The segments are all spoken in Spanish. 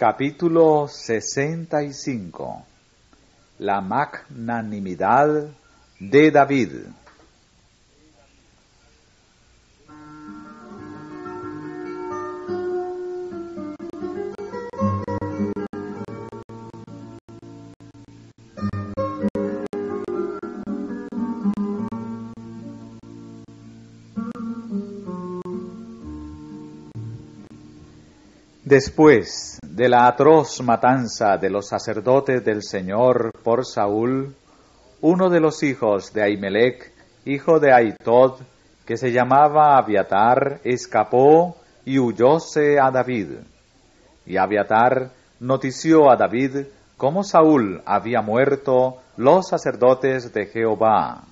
Capítulo 65. La magnanimidad de David. Después de la atroz matanza de los sacerdotes del Señor por Saúl, uno de los hijos de Ahimelech, hijo de Ahitod, que se llamaba Abiatar, escapó y huyóse a David. Y Abiatar notició a David cómo Saúl había muerto los sacerdotes de Jehová.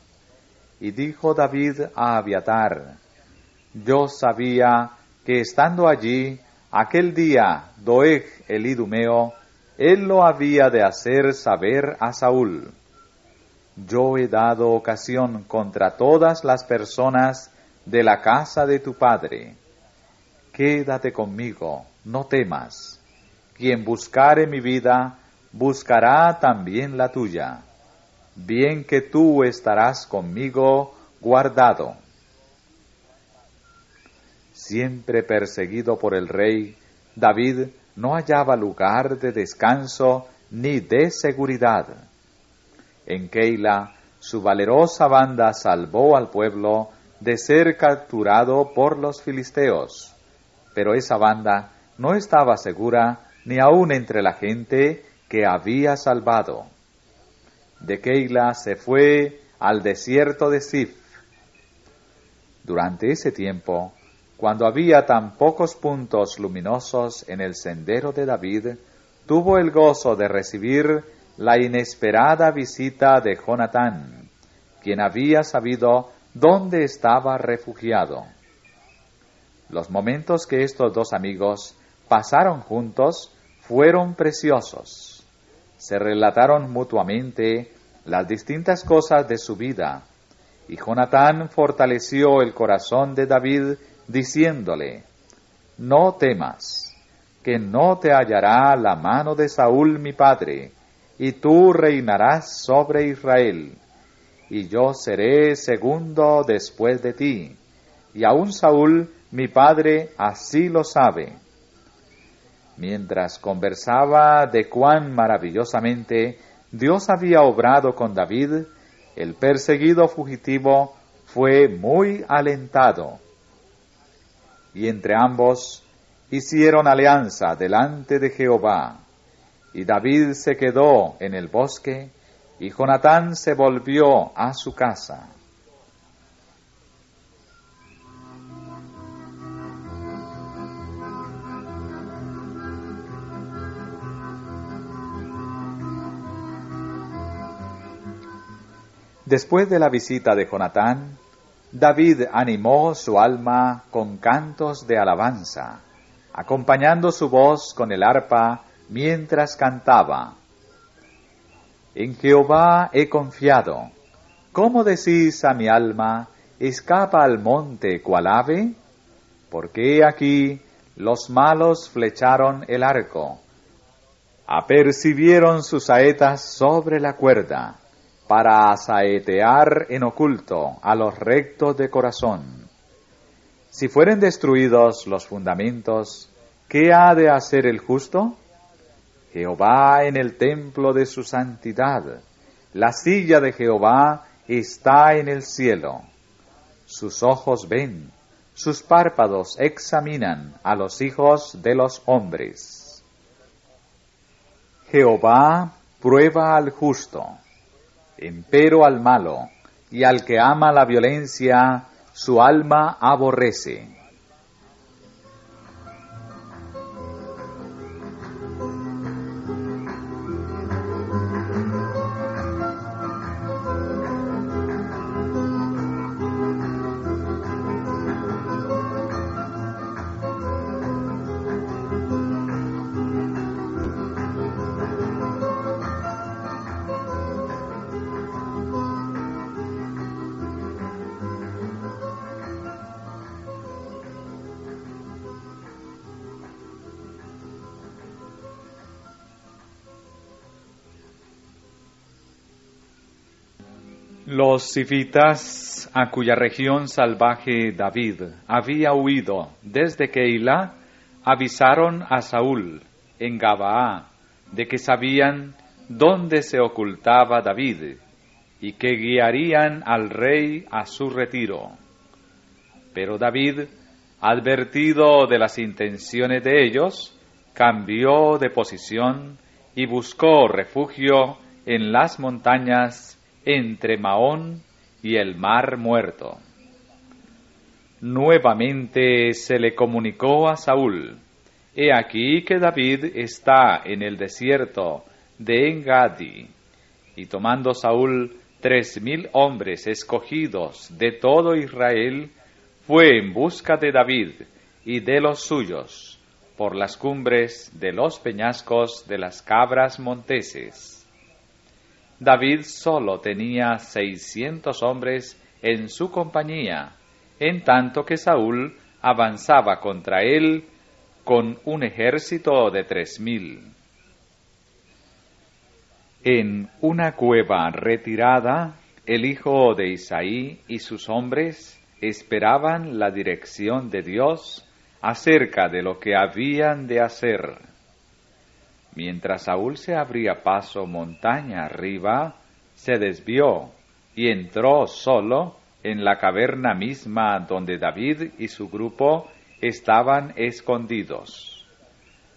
Y dijo David a Abiatar: yo sabía que estando allí aquel día Doeg el idumeo, él lo había de hacer saber a Saúl. Yo he dado ocasión contra todas las personas de la casa de tu padre. Quédate conmigo, no temas. Quien buscare mi vida, buscará también la tuya. Bien que tú estarás conmigo guardado. Siempre perseguido por el rey, David no hallaba lugar de descanso ni de seguridad. En Keila, su valerosa banda salvó al pueblo de ser capturado por los filisteos, pero esa banda no estaba segura ni aun entre la gente que había salvado. De Keila se fue al desierto de Ziph. Durante ese tiempo, cuando había tan pocos puntos luminosos en el sendero de David, tuvo el gozo de recibir la inesperada visita de Jonatán, quien había sabido dónde estaba refugiado. Los momentos que estos dos amigos pasaron juntos fueron preciosos. Se relataron mutuamente las distintas cosas de su vida, y Jonatán fortaleció el corazón de David, diciéndole: no temas, que no te hallará la mano de Saúl mi padre, y tú reinarás sobre Israel, y yo seré segundo después de ti, y aun Saúl mi padre así lo sabe. Mientras conversaba de cuán maravillosamente Dios había obrado con David, el perseguido fugitivo fue muy alentado. Y entre ambos hicieron alianza delante de Jehová. Y David se quedó en el bosque, y Jonatán se volvió a su casa. Después de la visita de Jonatán, David animó su alma con cantos de alabanza, acompañando su voz con el arpa mientras cantaba: en Jehová he confiado. ¿Cómo decís a mi alma, escapa al monte cual ave? Porque he aquí los malos flecharon el arco, apercibieron sus saetas sobre la cuerda, para asaetear en oculto a los rectos de corazón. Si fueren destruidos los fundamentos, ¿qué ha de hacer el justo? Jehová en el templo de su santidad, la silla de Jehová está en el cielo. Sus ojos ven, sus párpados examinan a los hijos de los hombres. Jehová prueba al justo, empero al malo, y al que ama la violencia, su alma aborrece. Los zifitas, a cuya región salvaje David había huido desde Keila, avisaron a Saúl en Gabaa de que sabían dónde se ocultaba David y que guiarían al rey a su retiro. Pero David, advertido de las intenciones de ellos, cambió de posición y buscó refugio en las montañas entre Maón y el Mar Muerto. Nuevamente se le comunicó a Saúl: he aquí que David está en el desierto de Engadi. Y tomando Saúl 3,000 hombres escogidos de todo Israel, fue en busca de David y de los suyos por las cumbres de los peñascos de las cabras monteses. David solo tenía 600 hombres en su compañía, en tanto que Saúl avanzaba contra él con un ejército de 3,000. En una cueva retirada, el hijo de Isaí y sus hombres esperaban la dirección de Dios acerca de lo que habían de hacer. Mientras Saúl se abría paso montaña arriba, se desvió y entró solo en la caverna misma donde David y su grupo estaban escondidos.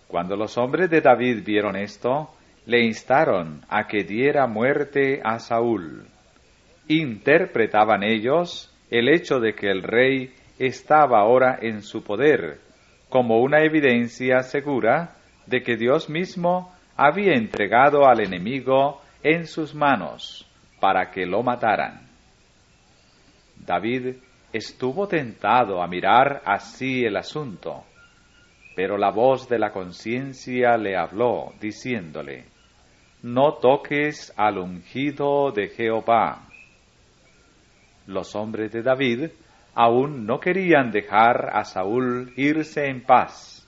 Cuando los hombres de David vieron esto, le instaron a que diera muerte a Saúl. Interpretaban ellos el hecho de que el rey estaba ahora en su poder como una evidencia segura de que Dios mismo había entregado al enemigo en sus manos para que lo mataran. David estuvo tentado a mirar así el asunto, pero la voz de la conciencia le habló, diciéndole: no toques al ungido de Jehová. Los hombres de David aún no querían dejar a Saúl irse en paz,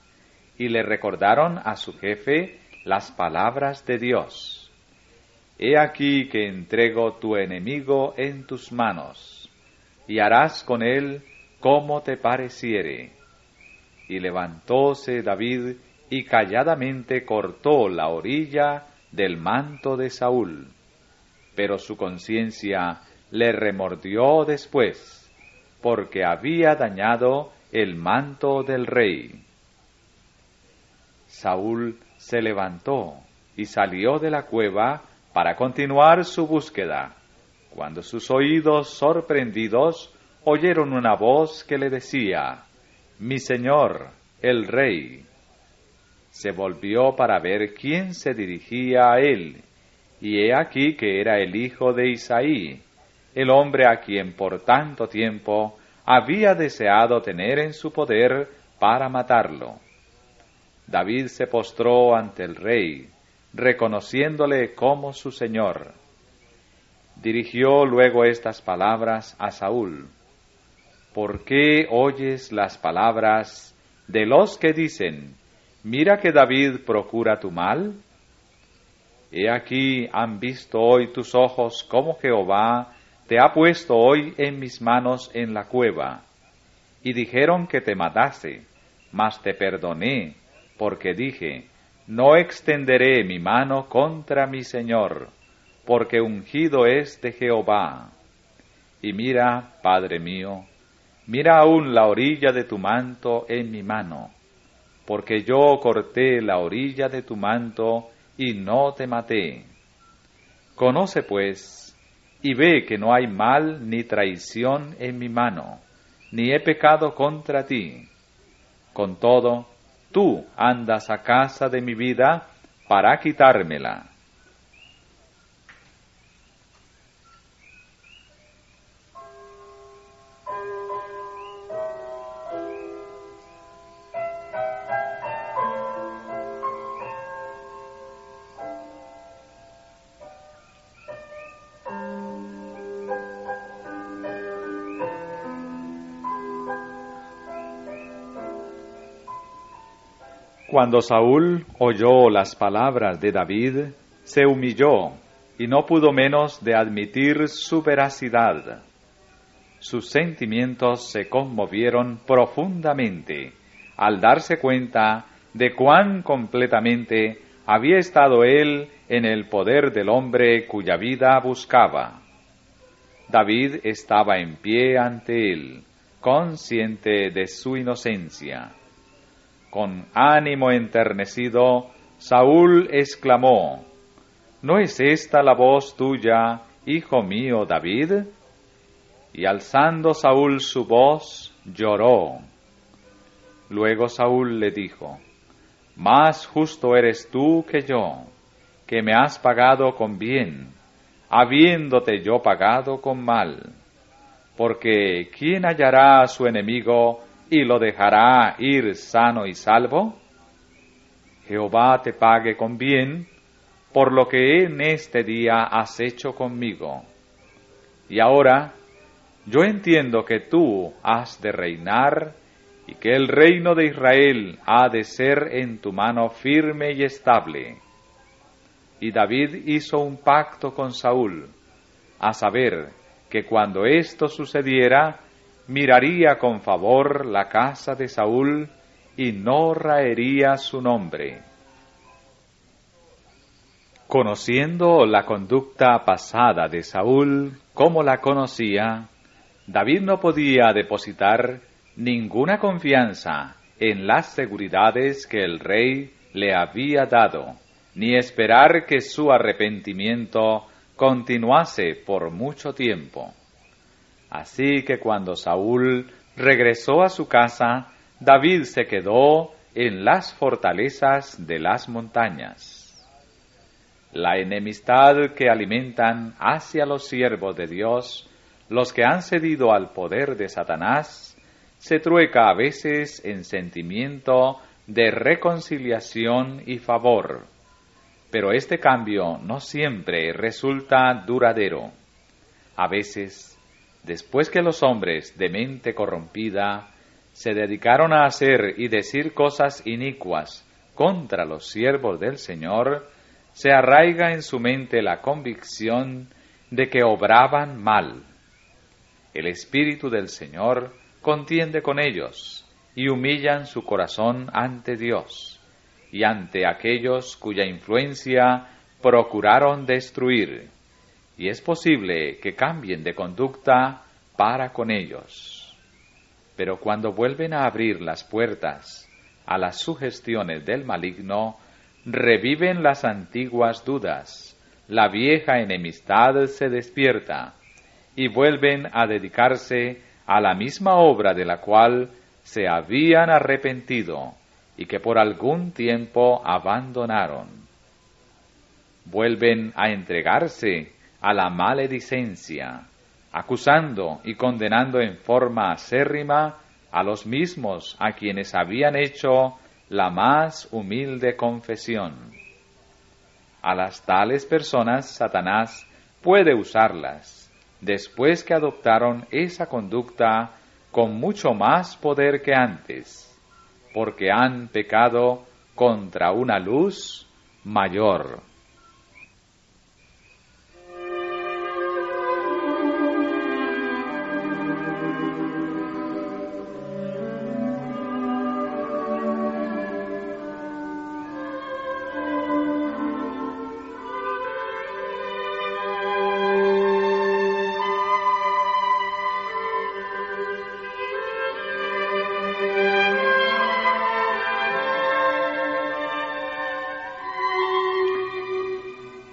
y le recordaron a su jefe las palabras de Dios: he aquí que entrego tu enemigo en tus manos, y harás con él como te pareciere. Y levantóse David y calladamente cortó la orilla del manto de Saúl, pero su conciencia le remordió después, porque había dañado el manto del rey. Saúl se levantó y salió de la cueva para continuar su búsqueda, cuando sus oídos sorprendidos oyeron una voz que le decía: mi señor, el rey. Se volvió para ver quién se dirigía a él, y he aquí que era el hijo de Isaí, el hombre a quien por tanto tiempo había deseado tener en su poder para matarlo. David se postró ante el rey, reconociéndole como su señor. Dirigió luego estas palabras a Saúl: ¿por qué oyes las palabras de los que dicen: mira que David procura tu mal? He aquí han visto hoy tus ojos cómo Jehová te ha puesto hoy en mis manos en la cueva. Y dijeron que te matase, mas te perdoné, porque dije: no extenderé mi mano contra mi Señor, porque ungido es de Jehová. Y mira, Padre mío, mira aún la orilla de tu manto en mi mano, porque yo corté la orilla de tu manto y no te maté. Conoce pues, y ve que no hay mal ni traición en mi mano, ni he pecado contra ti. Con todo, tú andas a casa de mi vida para quitármela. Cuando Saúl oyó las palabras de David, se humilló y no pudo menos de admitir su veracidad. Sus sentimientos se conmovieron profundamente al darse cuenta de cuán completamente había estado él en el poder del hombre cuya vida buscaba. David estaba en pie ante él, consciente de su inocencia. Con ánimo enternecido, Saúl exclamó: ¿No es esta la voz tuya, hijo mío David? Y alzando Saúl su voz, lloró. Luego Saúl le dijo: Más justo eres tú que yo, que me has pagado con bien, habiéndote yo pagado con mal. Porque ¿quién hallará a su enemigo y lo dejará ir sano y salvo? Jehová te pague con bien por lo que en este día has hecho conmigo. Y ahora yo entiendo que tú has de reinar y que el reino de Israel ha de ser en tu mano firme y estable. Y David hizo un pacto con Saúl, a saber, que cuando esto sucediera, miraría con favor la casa de Saúl y no raería su nombre. Conociendo la conducta pasada de Saúl, como la conocía, David no podía depositar ninguna confianza en las seguridades que el rey le había dado, ni esperar que su arrepentimiento continuase por mucho tiempo. Así que cuando Saúl regresó a su casa, David se quedó en las fortalezas de las montañas. La enemistad que alimentan hacia los siervos de Dios, los que han cedido al poder de Satanás, se trueca a veces en sentimiento de reconciliación y favor. Pero este cambio no siempre resulta duradero. A veces, después que los hombres de mente corrompida se dedicaron a hacer y decir cosas inicuas contra los siervos del Señor, se arraiga en su mente la convicción de que obraban mal. El Espíritu del Señor contiende con ellos y humillan su corazón ante Dios y ante aquellos cuya influencia procuraron destruir, y es posible que cambien de conducta para con ellos. Pero cuando vuelven a abrir las puertas a las sugestiones del maligno, reviven las antiguas dudas, la vieja enemistad se despierta, y vuelven a dedicarse a la misma obra de la cual se habían arrepentido y que por algún tiempo abandonaron. Vuelven a entregarse a la maledicencia, acusando y condenando en forma acérrima a los mismos a quienes habían hecho la más humilde confesión. A las tales personas Satanás puede usarlas, después que adoptaron esa conducta con mucho más poder que antes, porque han pecado contra una luz mayor.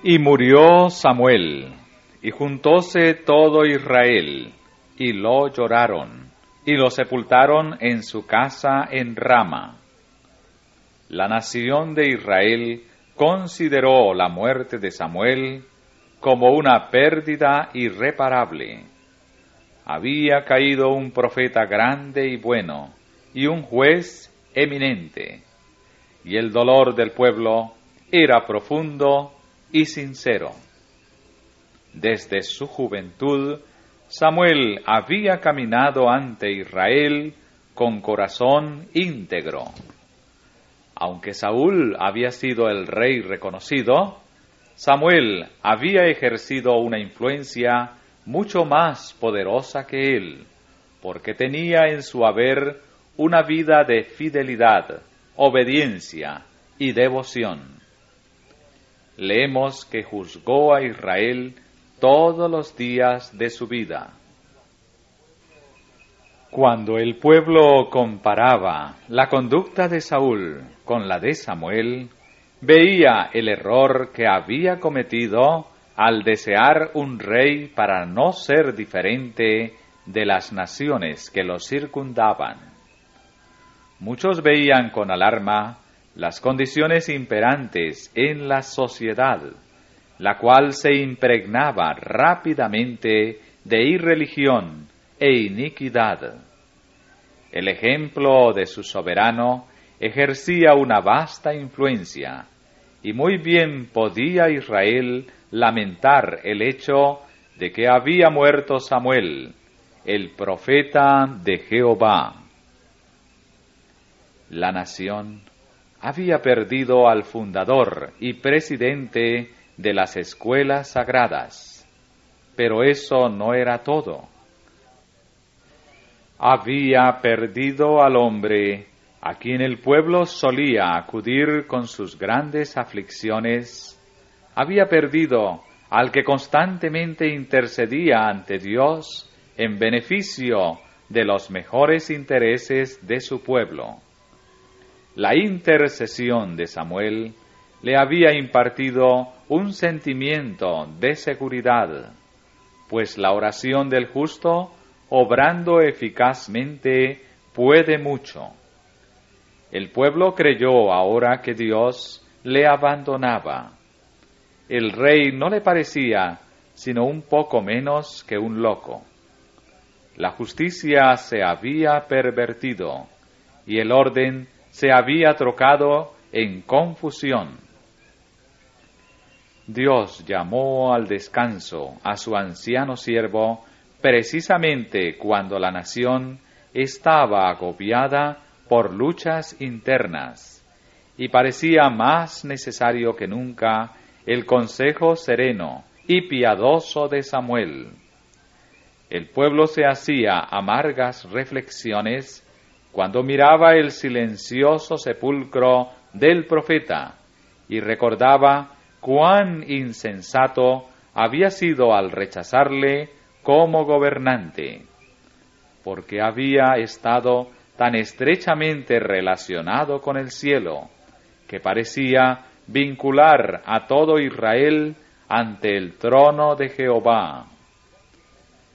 Y murió Samuel, y juntóse todo Israel, y lo lloraron, y lo sepultaron en su casa en Rama. La nación de Israel consideró la muerte de Samuel como una pérdida irreparable. Había caído un profeta grande y bueno, y un juez eminente, y el dolor del pueblo era profundo y sincero. Desde su juventud, Samuel había caminado ante Israel con corazón íntegro. Aunque Saúl había sido el rey reconocido, Samuel había ejercido una influencia mucho más poderosa que él, porque tenía en su haber una vida de fidelidad, obediencia y devoción. Leemos que juzgó a Israel todos los días de su vida. Cuando el pueblo comparaba la conducta de Saúl con la de Samuel, veía el error que había cometido al desear un rey para no ser diferente de las naciones que lo circundaban. Muchos veían con alarma las condiciones imperantes en la sociedad, la cual se impregnaba rápidamente de irreligión e iniquidad. El ejemplo de su soberano ejercía una vasta influencia, y muy bien podía Israel lamentar el hecho de que había muerto Samuel, el profeta de Jehová. La nación había perdido al fundador y presidente de las escuelas sagradas, pero eso no era todo. Había perdido al hombre a quien el pueblo solía acudir con sus grandes aflicciones, había perdido al que constantemente intercedía ante Dios en beneficio de los mejores intereses de su pueblo. La intercesión de Samuel le había impartido un sentimiento de seguridad, pues la oración del justo, obrando eficazmente, puede mucho. El pueblo creyó ahora que Dios le abandonaba. El rey no le parecía sino un poco menos que un loco. La justicia se había pervertido y el orden se había trocado en confusión. Dios llamó al descanso a su anciano siervo precisamente cuando la nación estaba agobiada por luchas internas y parecía más necesario que nunca el consejo sereno y piadoso de Samuel. El pueblo se hacía amargas reflexiones cuando miraba el silencioso sepulcro del profeta y recordaba cuán insensato había sido al rechazarle como gobernante, porque había estado tan estrechamente relacionado con el cielo, que parecía vincular a todo Israel ante el trono de Jehová.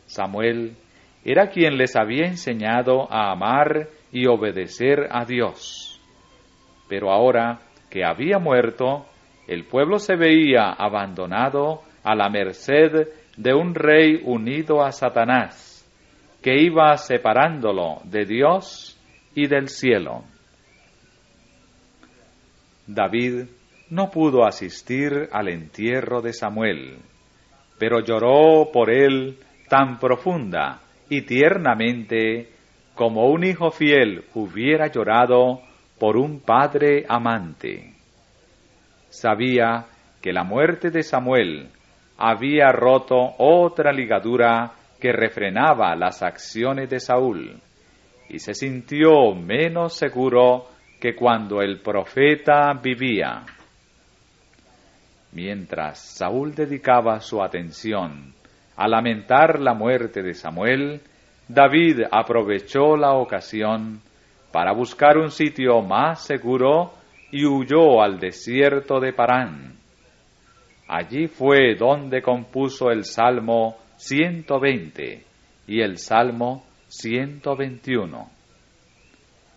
Samuel era quien les había enseñado a amar y obedecer a Dios. Pero ahora que había muerto, el pueblo se veía abandonado a la merced de un rey unido a Satanás, que iba separándolo de Dios y del cielo. David no pudo asistir al entierro de Samuel, pero lloró por él tan profunda y tiernamente como un hijo fiel hubiera llorado por un padre amante. Sabía que la muerte de Samuel había roto otra ligadura que refrenaba las acciones de Saúl, y se sintió menos seguro que cuando el profeta vivía. Mientras Saúl dedicaba su atención a lamentar la muerte de Samuel, David aprovechó la ocasión para buscar un sitio más seguro y huyó al desierto de Parán. Allí fue donde compuso el Salmo 120 y el Salmo 121.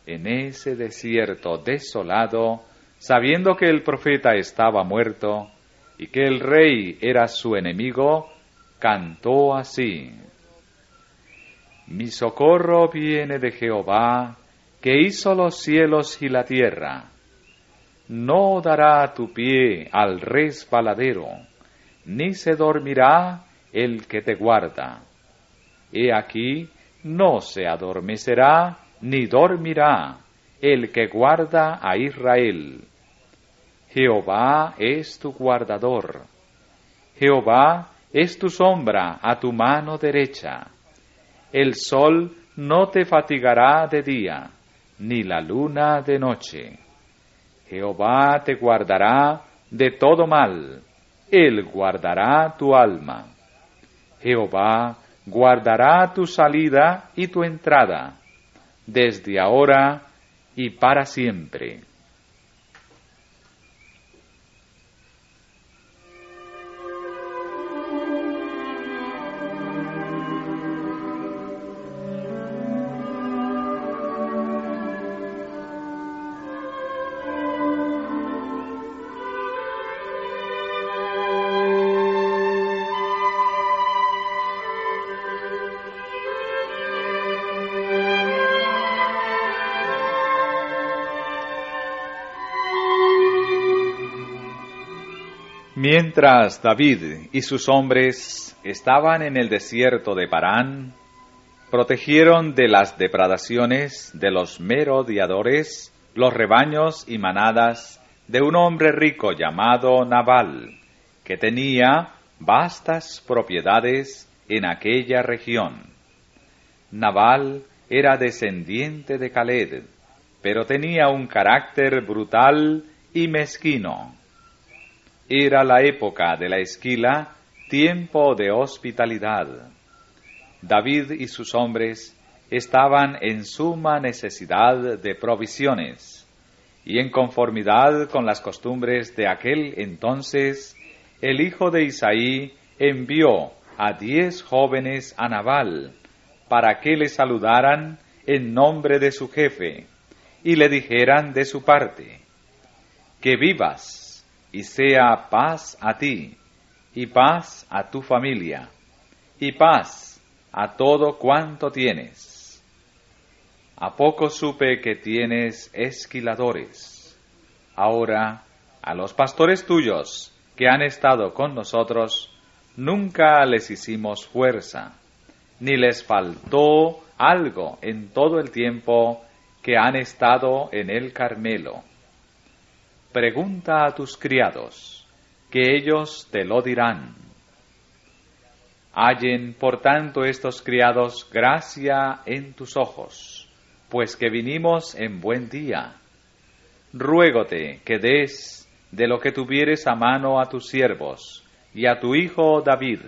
En ese desierto desolado, sabiendo que el profeta estaba muerto y que el rey era su enemigo, cantó así: Mi socorro viene de Jehová, que hizo los cielos y la tierra. No dará tu pie al resbaladero, ni se dormirá el que te guarda. He aquí, no se adormecerá, ni dormirá el que guarda a Israel. Jehová es tu guardador, Jehová es tu sombra a tu mano derecha. El sol no te fatigará de día, ni la luna de noche. Jehová te guardará de todo mal, Él guardará tu alma. Jehová guardará tu salida y tu entrada, desde ahora y para siempre. Mientras David y sus hombres estaban en el desierto de Parán, protegieron de las depredaciones de los merodeadores los rebaños y manadas de un hombre rico llamado Nabal, que tenía vastas propiedades en aquella región. Nabal era descendiente de Caled, pero tenía un carácter brutal y mezquino. Era la época de la esquila, tiempo de hospitalidad. David y sus hombres estaban en suma necesidad de provisiones, y en conformidad con las costumbres de aquel entonces, el hijo de Isaí envió a 10 jóvenes a Nabal, para que le saludaran en nombre de su jefe, y le dijeran de su parte: que vivas, y sea paz a ti, y paz a tu familia, y paz a todo cuanto tienes. ¿A poco supe que tienes esquiladores? Ahora, a los pastores tuyos que han estado con nosotros, nunca les hicimos fuerza, ni les faltó algo en todo el tiempo que han estado en el Carmelo. Pregunta a tus criados, que ellos te lo dirán. Hallen, por tanto, estos criados gracia en tus ojos, pues que vinimos en buen día. Ruégote que des de lo que tuvieres a mano a tus siervos y a tu hijo David.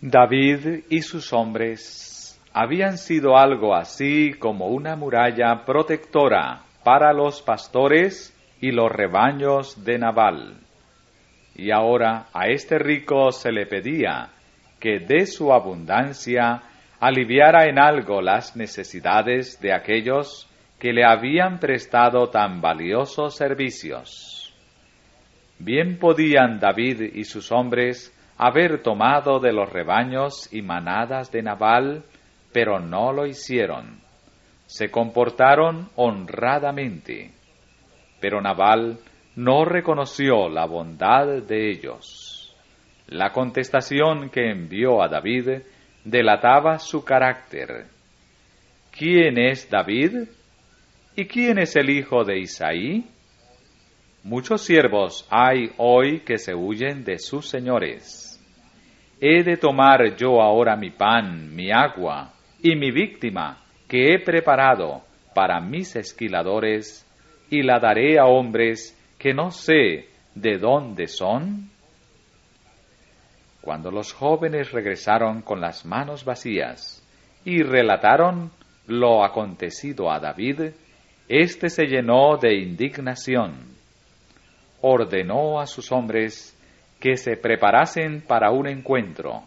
David y sus hombres habían sido algo así como una muralla protectora para los pastores y los rebaños de Nabal. Y ahora a este rico se le pedía que de su abundancia aliviara en algo las necesidades de aquellos que le habían prestado tan valiosos servicios. Bien podían David y sus hombres haber tomado de los rebaños y manadas de Nabal, pero no lo hicieron. Se comportaron honradamente, pero Nabal no reconoció la bondad de ellos. La contestación que envió a David delataba su carácter. ¿Quién es David? ¿Y quién es el hijo de Isaí? Muchos siervos hay hoy que se huyen de sus señores. ¿He de tomar yo ahora mi pan, mi agua y mi víctima que he preparado para mis esquiladores, y la daré a hombres que no sé de dónde son? Cuando los jóvenes regresaron con las manos vacías y relataron lo acontecido a David, éste se llenó de indignación. Ordenó a sus hombres que se preparasen para un encuentro,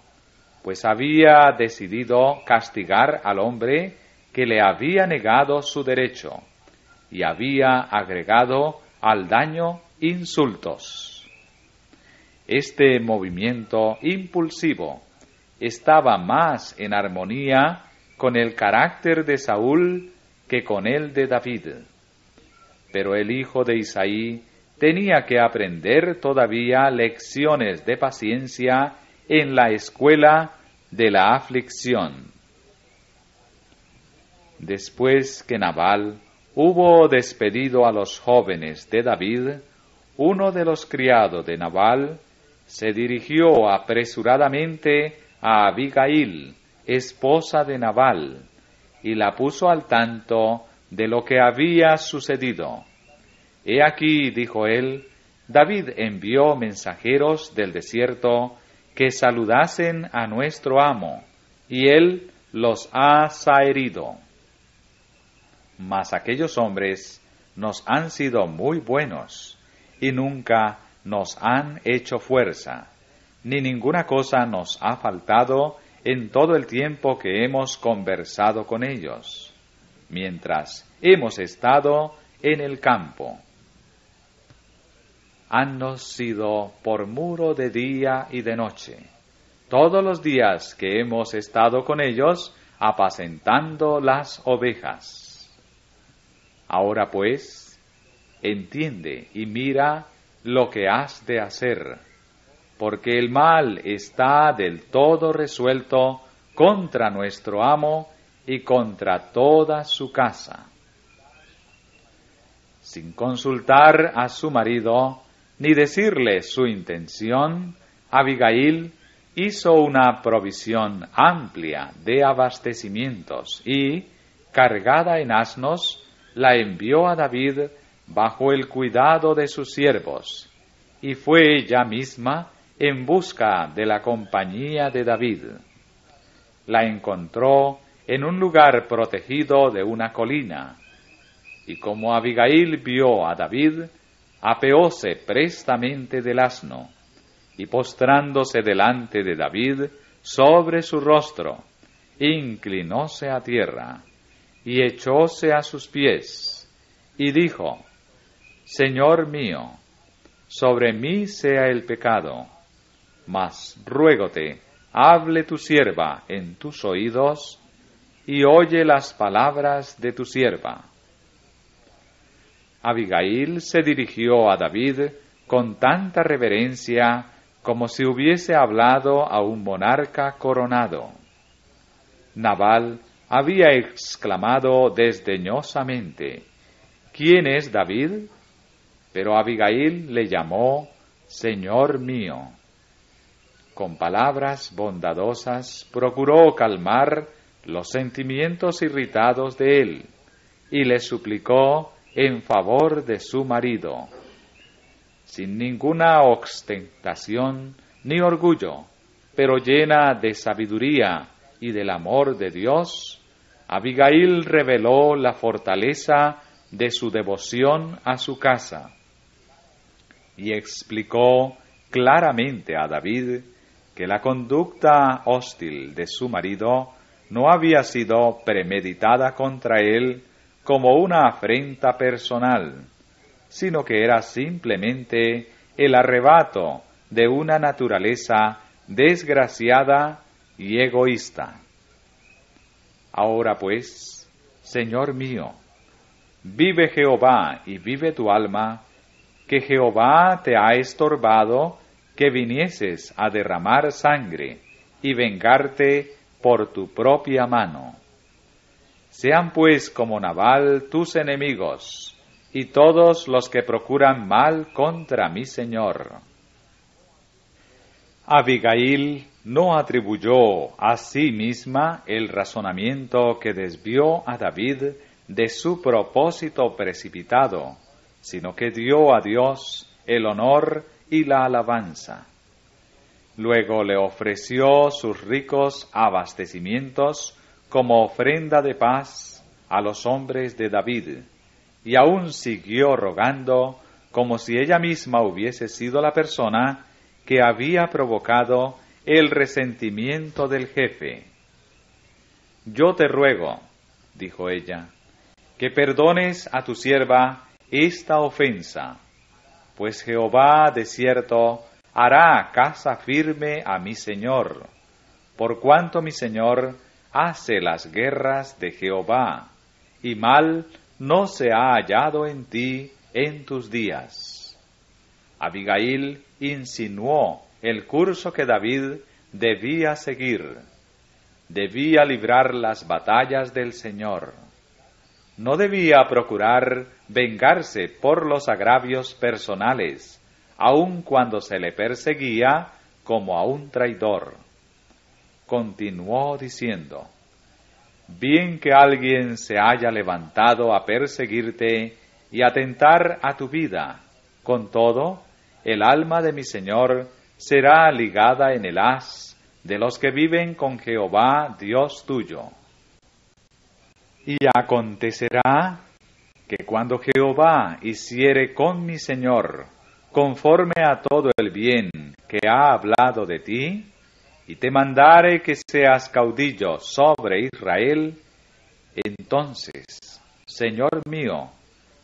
pues había decidido castigar al hombre que le había negado su derecho, y había agregado al daño insultos. Este movimiento impulsivo estaba más en armonía con el carácter de Saúl que con el de David. Pero el hijo de Isaí tenía que aprender todavía lecciones de paciencia en la escuela de la aflicción. Después que Nabal hubo despedido a los jóvenes de David, uno de los criados de Nabal, se dirigió apresuradamente a Abigail, esposa de Nabal, y la puso al tanto de lo que había sucedido. He aquí, dijo él, David envió mensajeros del desierto que saludasen a nuestro amo, y él los ha zaherido. Mas aquellos hombres nos han sido muy buenos, y nunca nos han hecho fuerza, ni ninguna cosa nos ha faltado en todo el tiempo que hemos conversado con ellos, mientras hemos estado en el campo. Hannos sido por muro de día y de noche, todos los días que hemos estado con ellos apacentando las ovejas. Ahora pues, entiende y mira lo que has de hacer, porque el mal está del todo resuelto contra nuestro amo y contra toda su casa. Sin consultar a su marido, ni decirle su intención, Abigail hizo una provisión amplia de abastecimientos y, cargada en asnos, la envió a David bajo el cuidado de sus siervos, y fue ella misma en busca de la compañía de David. La encontró en un lugar protegido de una colina, y como Abigail vio a David, apeóse prestamente del asno, y postrándose delante de David sobre su rostro, inclinóse a tierra, y echóse a sus pies, y dijo: Señor mío, sobre mí sea el pecado, mas ruégote, hable tu sierva en tus oídos, y oye las palabras de tu sierva. Abigail se dirigió a David con tanta reverencia como si hubiese hablado a un monarca coronado. Nabal había exclamado desdeñosamente: ¿Quién es David? Pero Abigail le llamó Señor mío. Con palabras bondadosas procuró calmar los sentimientos irritados de él, y le suplicó en favor de su marido. Sin ninguna ostentación ni orgullo, pero llena de sabiduría y del amor de Dios, Abigail reveló la fortaleza de su devoción a su casa, y explicó claramente a David que la conducta hostil de su marido no había sido premeditada contra él como una afrenta personal, sino que era simplemente el arrebato de una naturaleza desgraciada y egoísta. Ahora pues, Señor mío, vive Jehová y vive tu alma, que Jehová te ha estorbado que vinieses a derramar sangre y vengarte por tu propia mano. Sean pues como Nabal tus enemigos, y todos los que procuran mal contra mi señor. Abigail no atribuyó a sí misma el razonamiento que desvió a David de su propósito precipitado, sino que dio a Dios el honor y la alabanza. Luego le ofreció sus ricos abastecimientos como ofrenda de paz a los hombres de David, y aún siguió rogando como si ella misma hubiese sido la persona que había provocado el resentimiento del jefe. Yo te ruego, dijo ella, que perdones a tu sierva esta ofensa, pues Jehová de cierto hará casa firme a mi señor, por cuanto mi señor hace las guerras de Jehová, y mal no se ha hallado en ti en tus días. Abigail insinuó el curso que David debía seguir. Debía librar las batallas del Señor. no debía procurar vengarse por los agravios personales, aun cuando se le perseguía como a un traidor. Continuó diciendo: bien que alguien se haya levantado a perseguirte y atentar a tu vida, con todo, el alma de mi Señor será ligada en el haz de los que viven con Jehová Dios tuyo. Y acontecerá que cuando Jehová hiciere con mi Señor, conforme a todo el bien que ha hablado de ti, y te mandare que seas caudillo sobre Israel, entonces, Señor mío,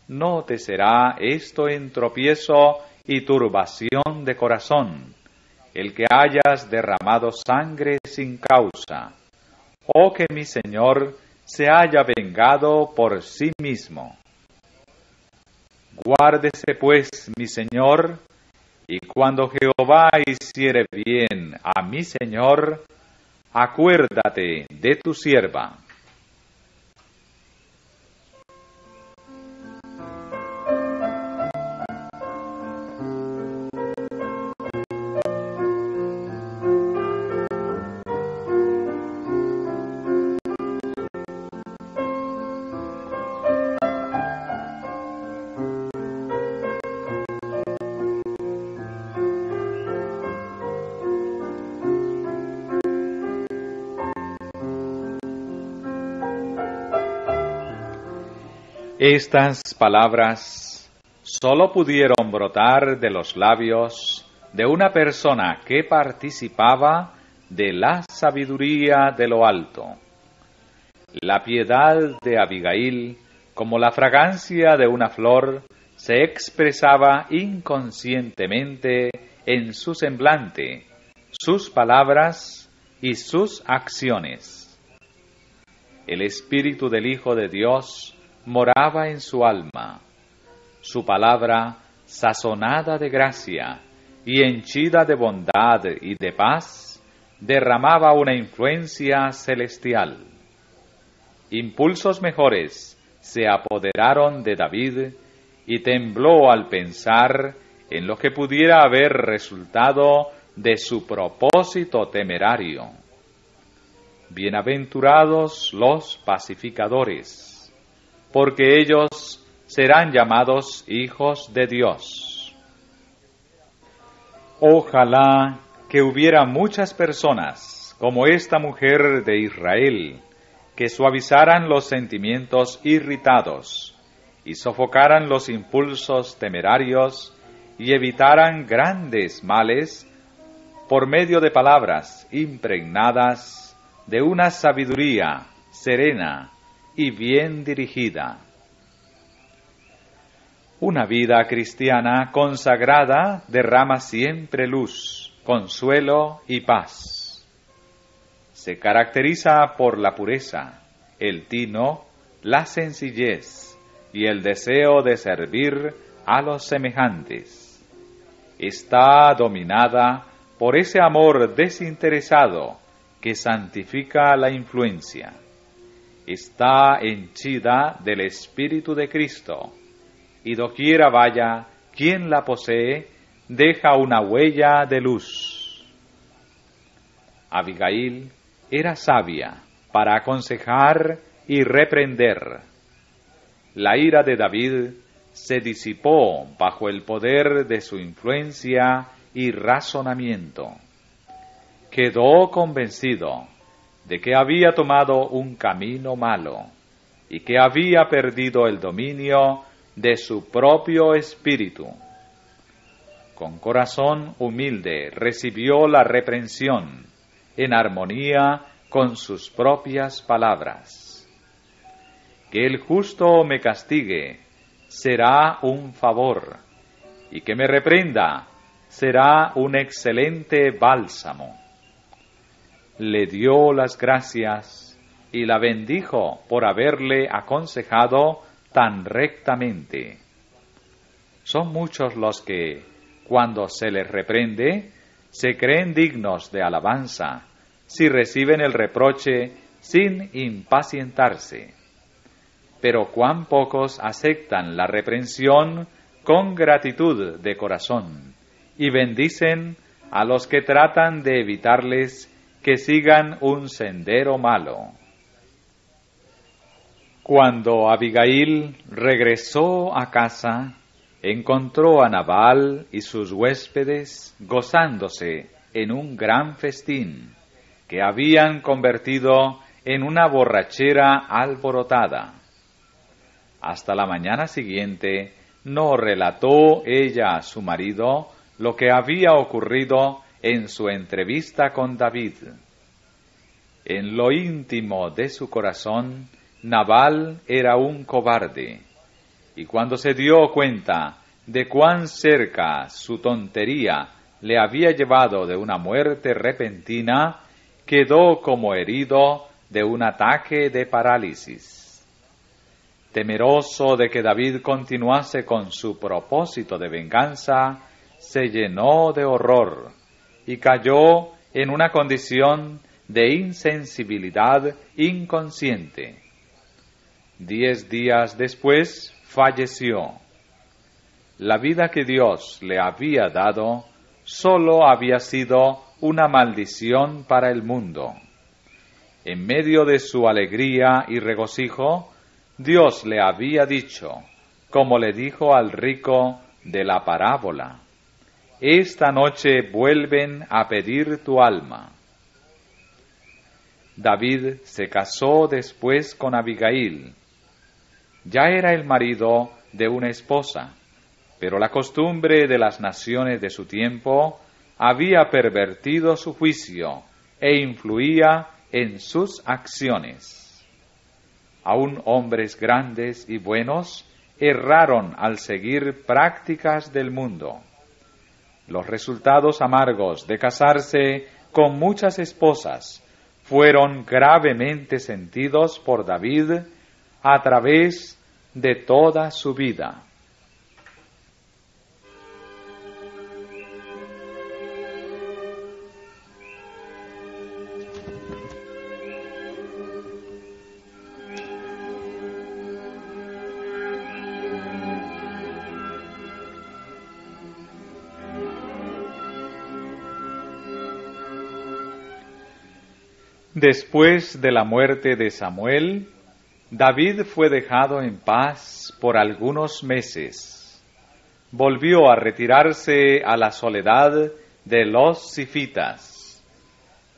no te será esto en tropiezo y turbación de corazón, el que hayas derramado sangre sin causa, o que mi Señor se haya vengado por sí mismo. Guárdese pues mi Señor, y cuando Jehová hiciere bien a mi Señor, acuérdate de tu sierva. Estas palabras sólo pudieron brotar de los labios de una persona que participaba de la sabiduría de lo alto. La piedad de Abigail, como la fragancia de una flor, se expresaba inconscientemente en su semblante, sus palabras y sus acciones. El Espíritu del Hijo de Dios moraba en su alma. Su palabra, sazonada de gracia y henchida de bondad y de paz, derramaba una influencia celestial. Impulsos mejores se apoderaron de David y tembló al pensar en lo que pudiera haber resultado de su propósito temerario. Bienaventurados los pacificadores, porque ellos serán llamados hijos de Dios. Ojalá que hubiera muchas personas como esta mujer de Israel, que suavizaran los sentimientos irritados y sofocaran los impulsos temerarios y evitaran grandes males por medio de palabras impregnadas de una sabiduría serena y bien dirigida. Una vida cristiana consagrada derrama siempre luz, consuelo y paz. Se caracteriza por la pureza, el tino, la sencillez y el deseo de servir a los semejantes. Está dominada por ese amor desinteresado que santifica la influencia. Está henchida del Espíritu de Cristo, y doquiera vaya quien la posee, deja una huella de luz. Abigail era sabia para aconsejar y reprender. La ira de David se disipó bajo el poder de su influencia y razonamiento. Quedó convencido de que había tomado un camino malo y que había perdido el dominio de su propio espíritu. Con corazón humilde recibió la reprensión, en armonía con sus propias palabras. Que el justo me castigue será un favor, y que me reprenda será un excelente bálsamo. Le dio las gracias y la bendijo por haberle aconsejado tan rectamente. Son muchos los que, cuando se les reprende, se creen dignos de alabanza, si reciben el reproche sin impacientarse. pero cuán pocos aceptan la reprensión con gratitud de corazón y bendicen a los que tratan de evitarles que sigan un sendero malo. Cuando Abigail regresó a casa, encontró a Nabal y sus huéspedes gozándose en un gran festín que habían convertido en una borrachera alborotada. Hasta la mañana siguiente no relató ella a su marido lo que había ocurrido en su entrevista con David. En lo íntimo de su corazón, Nabal era un cobarde, y cuando se dio cuenta de cuán cerca su tontería le había llevado de una muerte repentina, quedó como herido de un ataque de parálisis. Temeroso de que David continuase con su propósito de venganza, se llenó de horror y cayó en una condición de insensibilidad inconsciente. 10 días después falleció. La vida que Dios le había dado sólo había sido una maldición para el mundo. En medio de su alegría y regocijo, Dios le había dicho, como le dijo al rico de la parábola: esta noche vuelven a pedir tu alma. David se casó después con Abigail. Ya era el marido de una esposa, pero la costumbre de las naciones de su tiempo había pervertido su juicio e influía en sus acciones. Aún hombres grandes y buenos erraron al seguir prácticas del mundo. Los resultados amargos de casarse con muchas esposas fueron gravemente sentidos por David a través de toda su vida. Después de la muerte de Samuel, David fue dejado en paz por algunos meses. Volvió a retirarse a la soledad de los sifitas.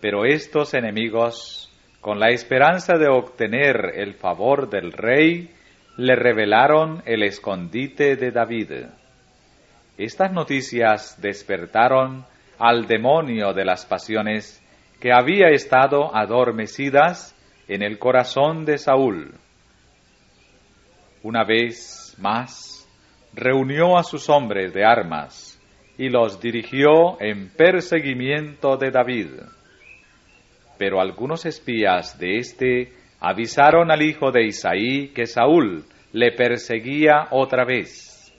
Pero estos enemigos, con la esperanza de obtener el favor del rey, le revelaron el escondite de David. Estas noticias despertaron al demonio de las pasiones que había estado adormecidas en el corazón de Saúl. Una vez más, reunió a sus hombres de armas y los dirigió en perseguimiento de David. Pero algunos espías de éste avisaron al hijo de Isaí que Saúl le perseguía otra vez.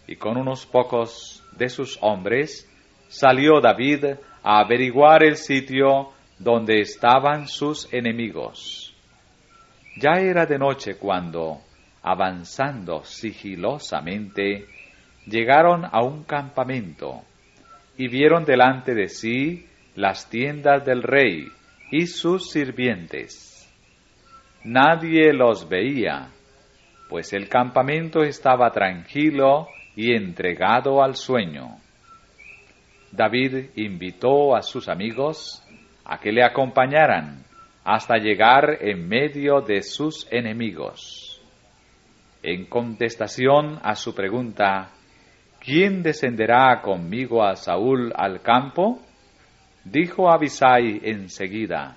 Y con unos pocos de sus hombres salió David a averiguar el sitio donde estaban sus enemigos. Ya era de noche cuando, avanzando sigilosamente, llegaron a un campamento y vieron delante de sí las tiendas del rey y sus sirvientes. Nadie los veía, pues el campamento estaba tranquilo y entregado al sueño. David invitó a sus amigos a que le acompañaran hasta llegar en medio de sus enemigos. En contestación a su pregunta, ¿quién descenderá conmigo a Saúl al campo?, dijo Abisai enseguida,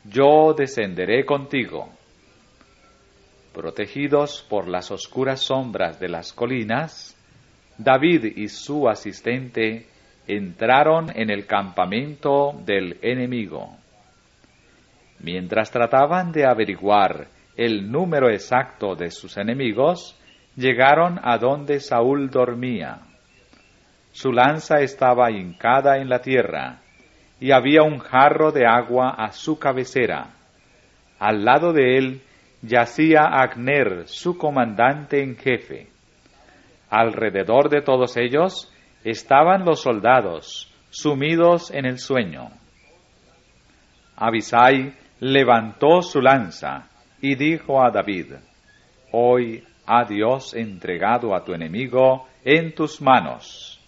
yo descenderé contigo. Protegidos por las oscuras sombras de las colinas, David y su asistente entraron en el campamento del enemigo. Mientras trataban de averiguar el número exacto de sus enemigos, llegaron a donde Saúl dormía. Su lanza estaba hincada en la tierra, y había un jarro de agua a su cabecera. Al lado de él yacía Abner, su comandante en jefe. Alrededor de todos ellos estaban los soldados, sumidos en el sueño. Abisai levantó su lanza y dijo a David: Hoy ha Dios entregado a tu enemigo en tus manos.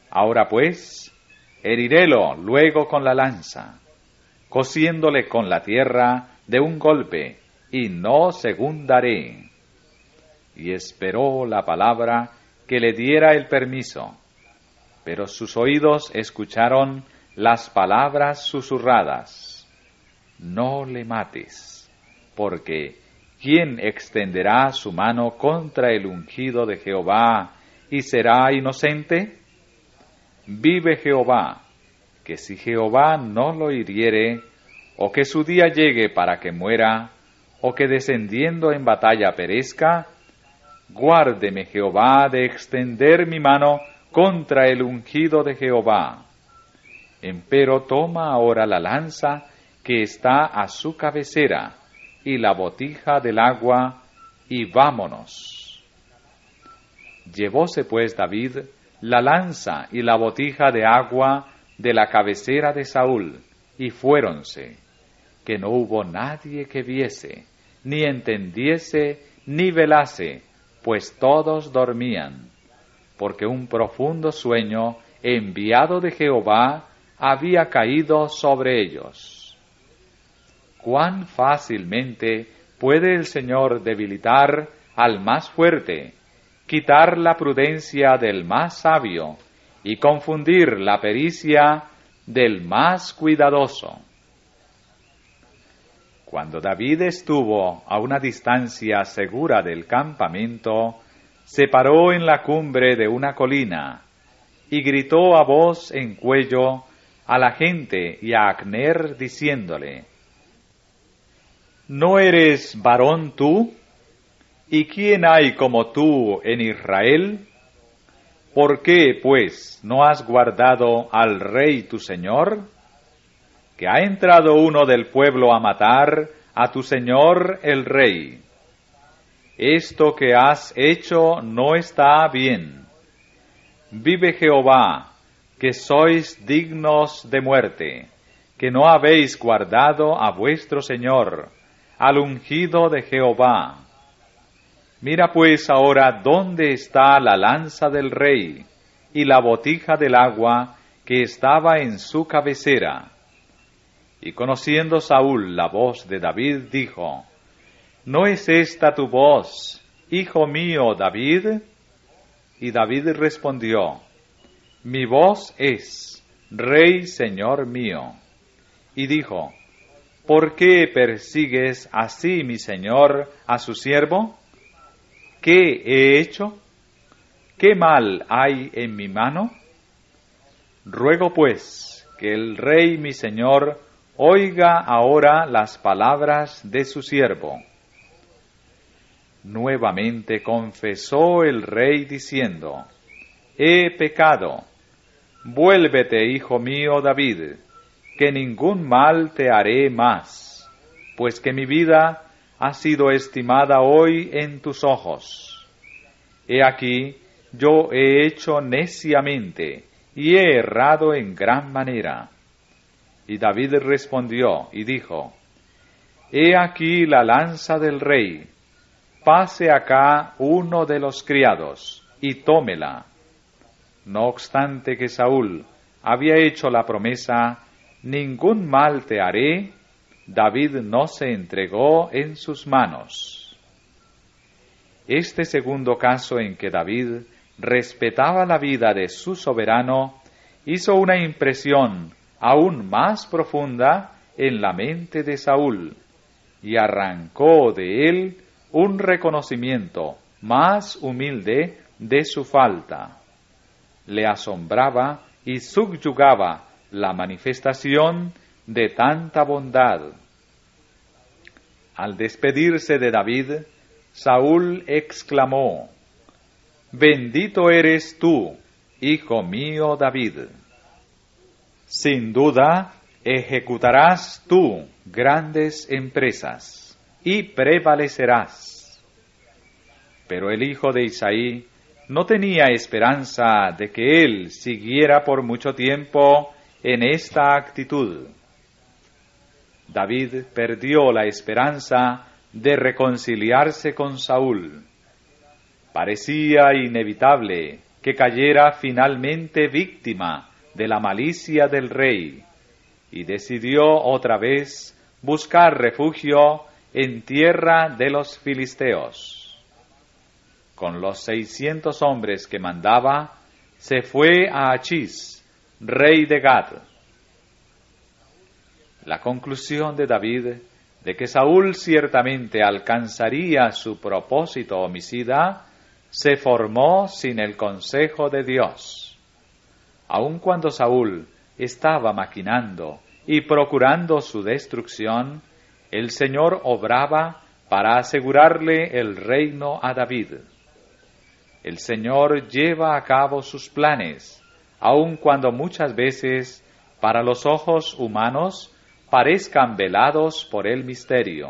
Ahora pues, herirélo luego con la lanza, cosiéndole con la tierra de un golpe, y no segundaré. Y esperó la palabra que le diera el permiso, pero sus oídos escucharon las palabras susurradas: No le mates, porque ¿quién extenderá su mano contra el ungido de Jehová y será inocente? Vive Jehová, que si Jehová no lo hiriere, o que su día llegue para que muera, o que descendiendo en batalla perezca, guárdeme Jehová de extender mi mano contra el ungido de Jehová. Empero toma ahora la lanza que está a su cabecera, y la botija del agua, y vámonos. Llevóse pues David la lanza y la botija de agua de la cabecera de Saúl, y fuéronse, que no hubo nadie que viese, ni entendiese, ni velase, pues todos dormían, porque un profundo sueño enviado de Jehová había caído sobre ellos. Cuán fácilmente puede el Señor debilitar al más fuerte, quitar la prudencia del más sabio y confundir la pericia del más cuidadoso. Cuando David estuvo a una distancia segura del campamento, se paró en la cumbre de una colina y gritó a voz en cuello a la gente y a Abner diciéndole: ¿No eres varón tú? ¿Y quién hay como tú en Israel? ¿Por qué, pues, no has guardado al rey tu señor? Que ha entrado uno del pueblo a matar a tu señor el rey. Esto que has hecho no está bien. Vive Jehová, que sois dignos de muerte, que no habéis guardado a vuestro señor, al ungido de Jehová. Mira pues ahora dónde está la lanza del rey y la botija del agua que estaba en su cabecera. Y conociendo Saúl la voz de David, dijo: ¿No es esta tu voz, hijo mío David? Y David respondió: Mi voz es, Rey Señor mío. Y dijo: ¿Por qué persigues así, mi señor, a su siervo? ¿Qué he hecho? ¿Qué mal hay en mi mano? Ruego pues que el rey mi señor oiga ahora las palabras de su siervo. Nuevamente confesó el rey diciendo: He pecado. Vuélvete, hijo mío David, que ningún mal te haré más, pues que mi vida ha sido estimada hoy en tus ojos. He aquí, yo he hecho neciamente, y he errado en gran manera. Y David respondió y dijo: He aquí la lanza del rey, pase acá uno de los criados, y tómela. No obstante que Saúl había hecho la promesa: Ningún mal te haré, David no se entregó en sus manos. Este segundo caso en que David respetaba la vida de su soberano hizo una impresión aún más profunda en la mente de Saúl y arrancó de él un reconocimiento más humilde de su falta. Le asombraba y subyugaba la manifestación de tanta bondad. Al despedirse de David, Saúl exclamó: Bendito eres tú, hijo mío David. Sin duda, ejecutarás tú grandes empresas. y prevalecerás. Pero el hijo de Isaí no tenía esperanza de que él siguiera por mucho tiempo en esta actitud. David perdió la esperanza de reconciliarse con Saúl. Parecía inevitable que cayera finalmente víctima de la malicia del rey, y decidió otra vez buscar refugio en tierra de los filisteos. Con los 600 hombres que mandaba, se fue a Achís, rey de Gad. La conclusión de David de que Saúl ciertamente alcanzaría su propósito homicida se formó sin el consejo de Dios. Aun cuando Saúl estaba maquinando y procurando su destrucción, el Señor obraba para asegurarle el reino a David. El Señor lleva a cabo sus planes, aun cuando muchas veces, para los ojos humanos, parezcan velados por el misterio.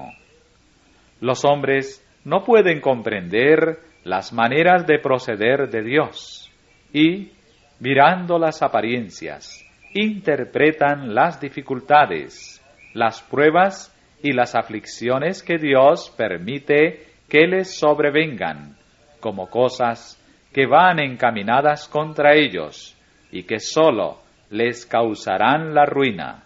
Los hombres no pueden comprender las maneras de proceder de Dios y, mirando las apariencias, interpretan las dificultades, las pruebas y las aflicciones que Dios permite que les sobrevengan, como cosas que van encaminadas contra ellos y que sólo les causarán la ruina.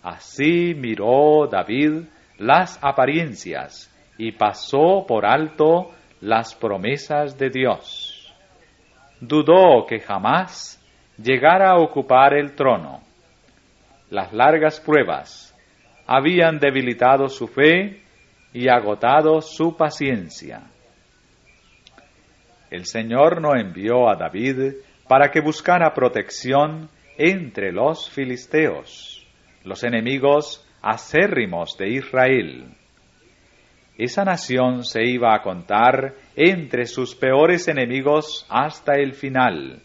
Así miró David las apariencias y pasó por alto las promesas de Dios. Dudó que jamás llegara a ocupar el trono. Las largas pruebas habían debilitado su fe y agotado su paciencia. El Señor no envió a David para que buscara protección entre los filisteos, los enemigos acérrimos de Israel. Esa nación se iba a contar entre sus peores enemigos hasta el final,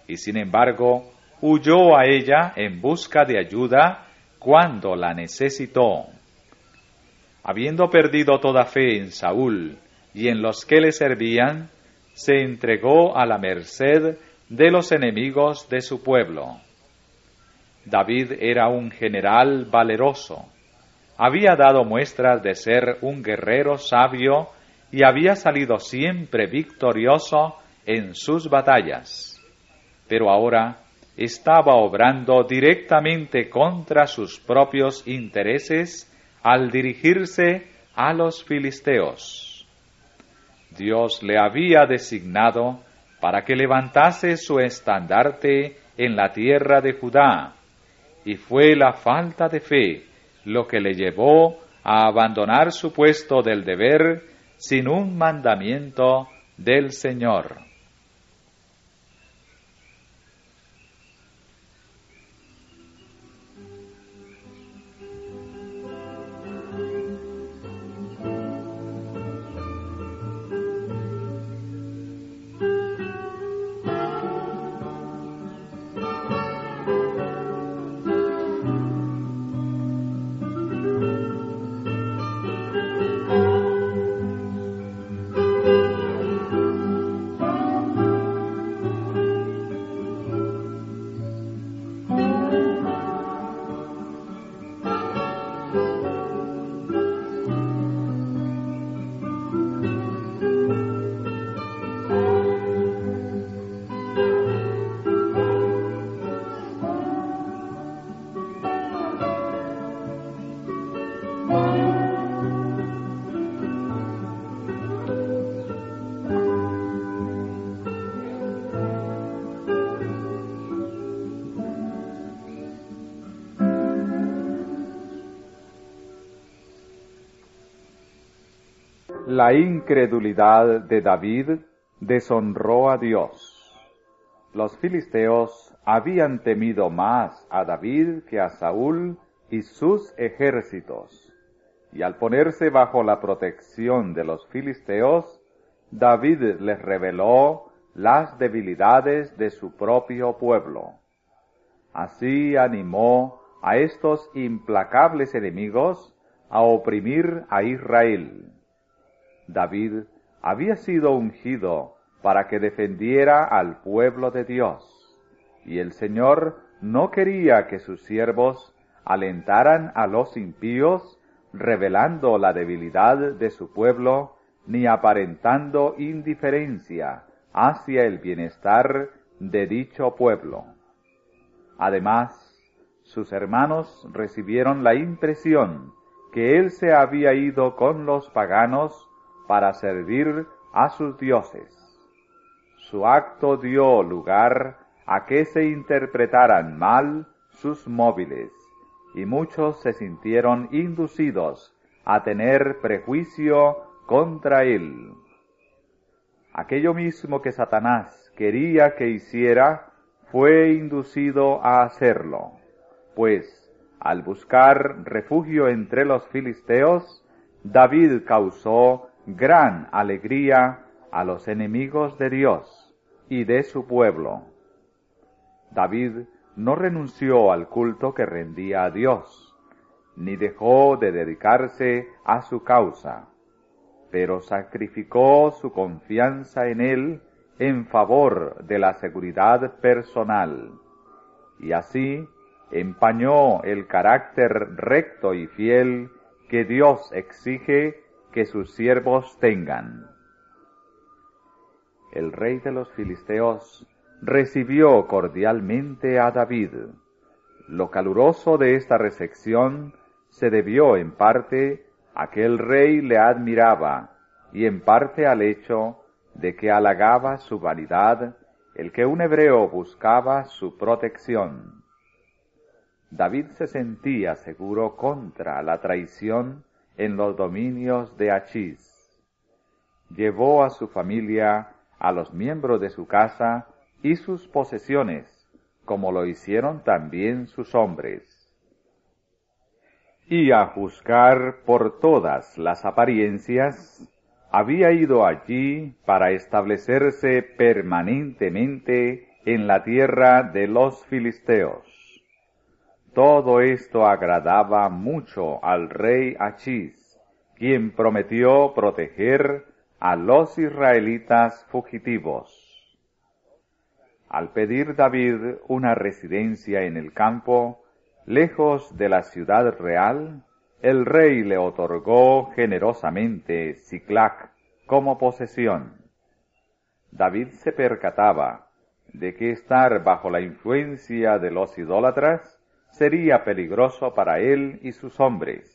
y sin embargo huyó a ella en busca de ayuda cuando la necesitó. Habiendo perdido toda fe en Saúl y en los que le servían, se entregó a la merced de los enemigos de su pueblo. David era un general valeroso. Había dado muestras de ser un guerrero sabio y había salido siempre victorioso en sus batallas. Pero ahora estaba obrando directamente contra sus propios intereses al dirigirse a los filisteos. Dios le había designado para que levantase su estandarte en la tierra de Judá, y fue la falta de fe lo que le llevó a abandonar su puesto del deber sin un mandamiento del Señor. La incredulidad de David deshonró a Dios. Los filisteos habían temido más a David que a Saúl y sus ejércitos, y al ponerse bajo la protección de los filisteos, David les reveló las debilidades de su propio pueblo. Así animó a estos implacables enemigos a oprimir a Israel. David había sido ungido para que defendiera al pueblo de Dios, y el Señor no quería que sus siervos alentaran a los impíos, revelando la debilidad de su pueblo, ni aparentando indiferencia hacia el bienestar de dicho pueblo. Además, sus hermanos recibieron la impresión que él se había ido con los paganos para servir a sus dioses. Su acto dio lugar a que se interpretaran mal sus móviles, y muchos se sintieron inducidos a tener prejuicio contra él. Aquello mismo que Satanás quería que hiciera, fue inducido a hacerlo, pues al buscar refugio entre los filisteos, David causó gran alegría a los enemigos de Dios y de su pueblo. David no renunció al culto que rendía a Dios, ni dejó de dedicarse a su causa, pero sacrificó su confianza en él en favor de la seguridad personal, y así empañó el carácter recto y fiel que Dios exige que sus siervos tengan. El rey de los filisteos recibió cordialmente a David. Lo caluroso de esta recepción se debió en parte a que el rey le admiraba y en parte al hecho de que halagaba su vanidad el que un hebreo buscaba su protección. David se sentía seguro contra la traición en los dominios de Achís. Llevó a su familia, a los miembros de su casa y sus posesiones, como lo hicieron también sus hombres. Y a juzgar por todas las apariencias, había ido allí para establecerse permanentemente en la tierra de los filisteos. Todo esto agradaba mucho al rey Achís, quien prometió proteger a los israelitas fugitivos. Al pedir David una residencia en el campo, lejos de la ciudad real, el rey le otorgó generosamente Siclac como posesión. David se percataba de que estar bajo la influencia de los idólatras sería peligroso para él y sus hombres.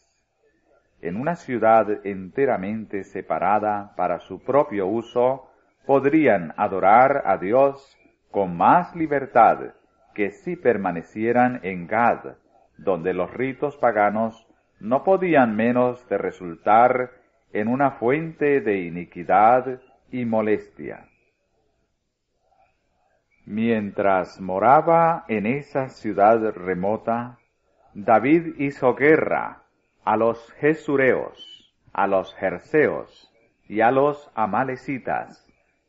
En una ciudad enteramente separada para su propio uso, podrían adorar a Dios con más libertad que si permanecieran en Gad, donde los ritos paganos no podían menos de resultar en una fuente de iniquidad y molestia. Mientras moraba en esa ciudad remota, David hizo guerra a los Gesureos, a los Jerseos y a los Amalecitas,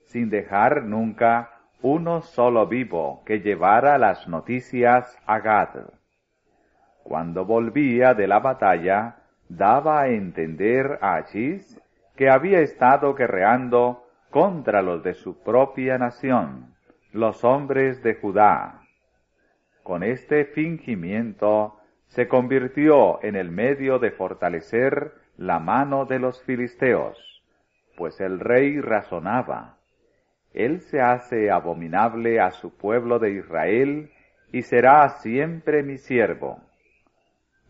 sin dejar nunca uno solo vivo que llevara las noticias a Gad. Cuando volvía de la batalla, daba a entender a Achís que había estado guerreando contra los de su propia nación, los hombres de Judá. Con este fingimiento se convirtió en el medio de fortalecer la mano de los filisteos, pues el rey razonaba: él se hace abominable a su pueblo de Israel y será siempre mi siervo.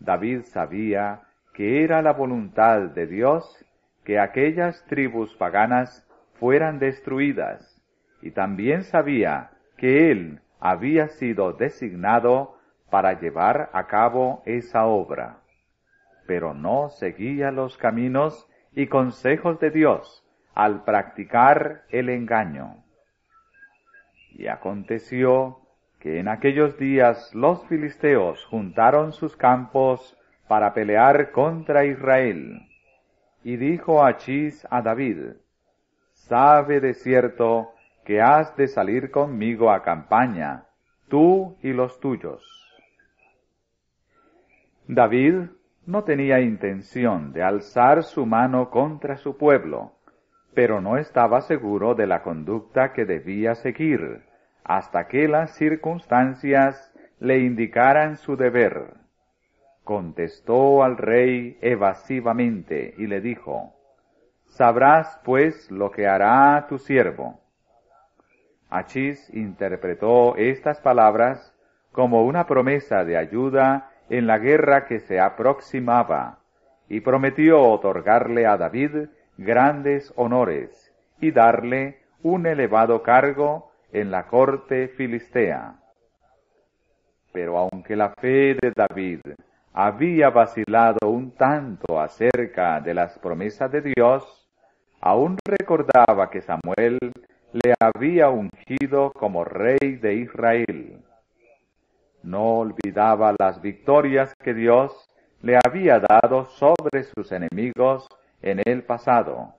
David sabía que era la voluntad de Dios que aquellas tribus paganas fueran destruidas, y también sabía que él había sido designado para llevar a cabo esa obra. Pero no seguía los caminos y consejos de Dios al practicar el engaño. Y aconteció que en aquellos días los filisteos juntaron sus campos para pelear contra Israel. Y dijo Achís a David: «Sabe de cierto que has de salir conmigo a campaña, tú y los tuyos». David no tenía intención de alzar su mano contra su pueblo, pero no estaba seguro de la conducta que debía seguir, hasta que las circunstancias le indicaran su deber. Contestó al rey evasivamente y le dijo: «Sabrás pues lo que hará tu siervo». Achís interpretó estas palabras como una promesa de ayuda en la guerra que se aproximaba, y prometió otorgarle a David grandes honores y darle un elevado cargo en la corte filistea. Pero aunque la fe de David había vacilado un tanto acerca de las promesas de Dios, aún recordaba que Samuel le había ungido como rey de Israel. No olvidaba las victorias que Dios le había dado sobre sus enemigos en el pasado.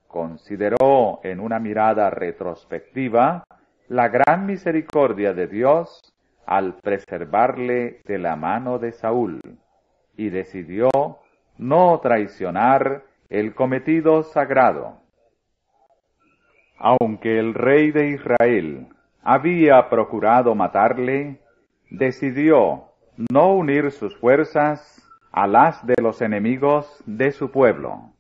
Consideró en una mirada retrospectiva la gran misericordia de Dios al preservarle de la mano de Saúl, y decidió no traicionar el cometido sagrado. Aunque el rey de Israel había procurado matarle, decidió no unir sus fuerzas a las de los enemigos de su pueblo.